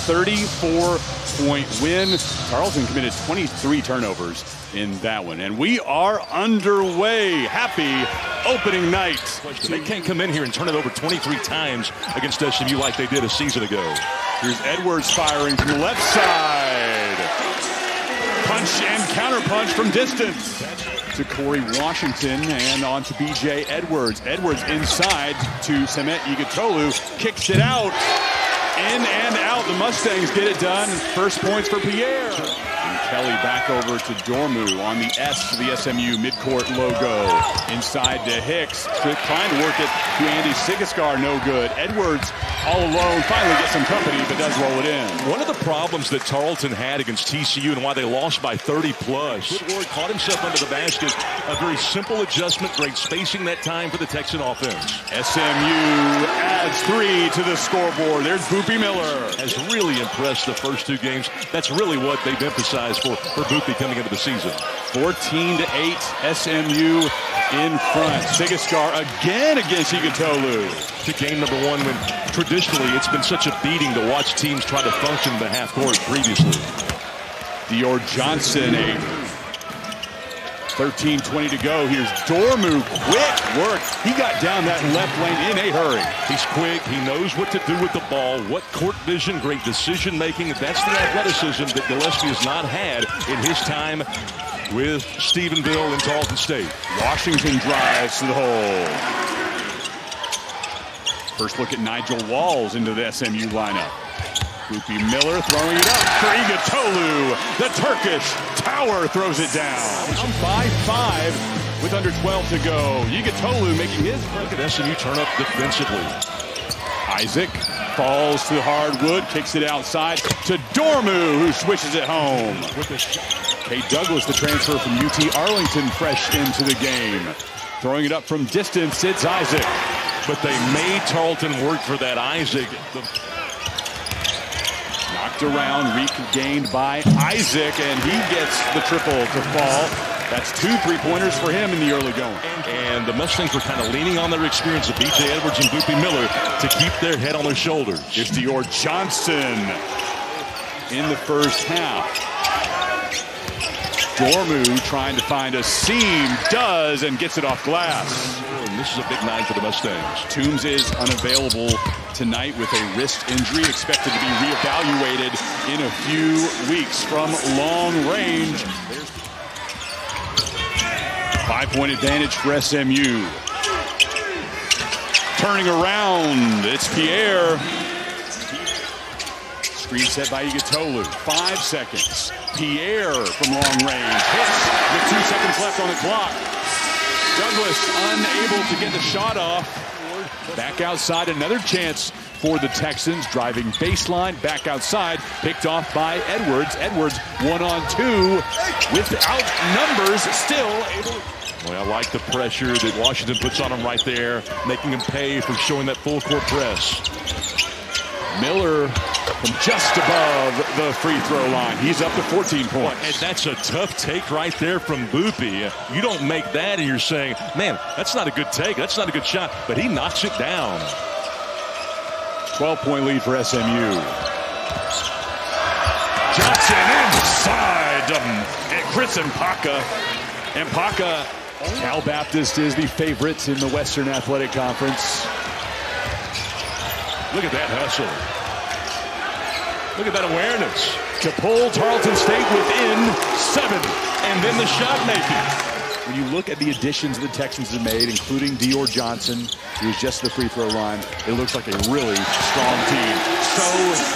34-point win. Tarleton committed 23 turnovers in that one. And we are underway. Happy opening night. They can't come in here and turn it over 23 times against SMU like they did a season ago. Here's Edwards firing from the left side. Punch and counterpunch from distance. To Corey Washington and on to B.J. Edwards. Edwards inside to Semet Igitolu. Kicks it out. In and out. The Mustangs get it done. First points for Pierre. And Kelly back over to Dormu on the S to the SMU midcourt logo. Inside to Hicks. Trying to work it to Andy Sigiscar. No good. Edwards all alone. Finally gets some company, but does roll it in. One of the problems that Tarleton had against TCU and why they lost by 30 plus. Woodward caught himself under the basket. A very simple adjustment. Great spacing that time for the Texan offense. SMU adds 3 to the scoreboard. There's Boopie Miller. Has really impressed the first 2 games. That's really what they've emphasized for Boopie coming into the season. 14-8, SMU in front. Sigiscar again against Igitolu. To game number 1 when traditionally it's been such a beating to watch teams try to function in the half court previously. Dior Johnson, 13:20 to go. Here's Dormu. Quick work. He got down that left lane in a hurry. He's quick. He knows what to do with the ball. What court vision, great decision making. That's the athleticism that Gillespie has not had in his time with Stephenville and Tarleton State. Washington drives to the hole. First look at Nigel Walls into the SMU lineup. Boopie Miller throwing it up for Igitolu. The Turkish tower throws it down. By 5 with under 12 to go. Igitolu making his. Look at SMU turn up defensively. Isaac falls to hardwood, kicks it outside to Dormu, who swishes it home. Kate Douglas, the transfer from UT Arlington, fresh into the game. Throwing it up from distance, it's Isaac. But they made Tarleton work for that Isaac. Knocked around, regained by Isaac, and he gets the triple to fall. That's 2 3-pointers for him in the early going. And the Mustangs were kind of leaning on their experience of B.J. Edwards and Boopie Miller to keep their head on their shoulders. Here's Dior Johnson in the first half. Dormu trying to find a seam, does, and gets it off glass. And this is a big night for the Mustangs. Toombs is unavailable tonight with a wrist injury, expected to be reevaluated in a few weeks from long range. 5-point advantage for SMU. Turning around, it's Pierre. Screen set by Igitolu. 5 seconds. Pierre from long range. Hits with 2 seconds left on the clock. Douglas unable to get the shot off. Back outside, another chance for the Texans. Driving baseline, back outside. Picked off by Edwards. Edwards 1-on-2 without numbers, still able. Well, I like the pressure that Washington puts on him right there, making him pay for showing that full court press. Miller from just above the free throw line. He's up to 14 points. And that's a tough take right there from Boopie. You don't make that and you're saying, man, that's not a good take. That's not a good shot. But he knocks it down. 12-point lead for SMU. Johnson inside to Chris Mpaka. Mpaka, Cal Baptist is the favorite in the Western Athletic Conference. Look at that hustle. Look at that awareness. To pull Tarleton State within 7. And then the shot making. When you look at the additions the Texans have made, including Dior Johnson, who's just the free throw line, it looks like a really strong team. So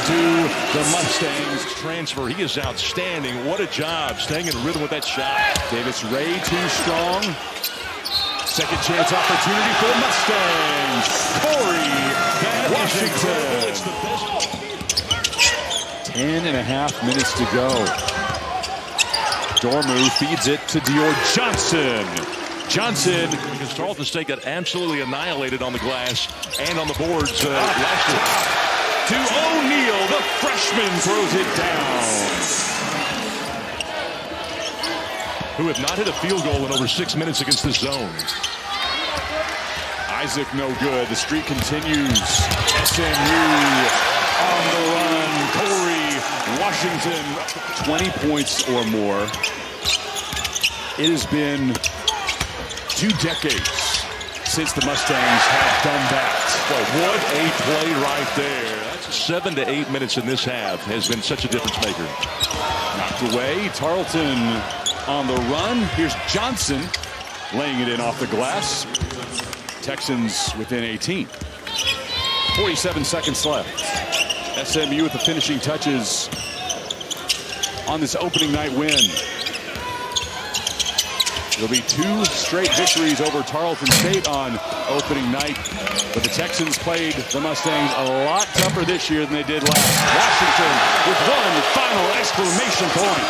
do the Mustangs. Transfer, he is outstanding. What a job staying in rhythm with that shot. Davis Ray too strong. Second chance opportunity for the Mustangs. Corey Washington. It's the best. 10.5 minutes to go. Dormu feeds it to Dior Johnson. Johnson. Because Tarleton State got absolutely annihilated on the glass and on the boards last year. To O'Neal, the freshman throws it down. Who have not hit a field goal in over 6 minutes against this zone. Isaac no good. The streak continues. SMU on the run. Corey Washington, 20 points or more. It has been 2 decades since the Mustangs have done that. Well, what a play right there. That's 7 to 8 minutes in this half has been such a difference maker. Knocked away. Tarleton on the run. Here's Johnson laying it in off the glass. Texans within 18. 47 seconds left. SMU with the finishing touches on this opening night win. It'll be 2 straight victories over Tarleton State on opening night. But the Texans played the Mustangs a lot tougher this year than they did last. Washington with one final exclamation point.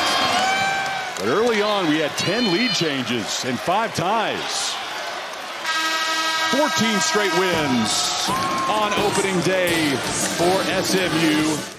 But early on, we had 10 lead changes and 5 ties. 14 straight wins on opening day for SMU.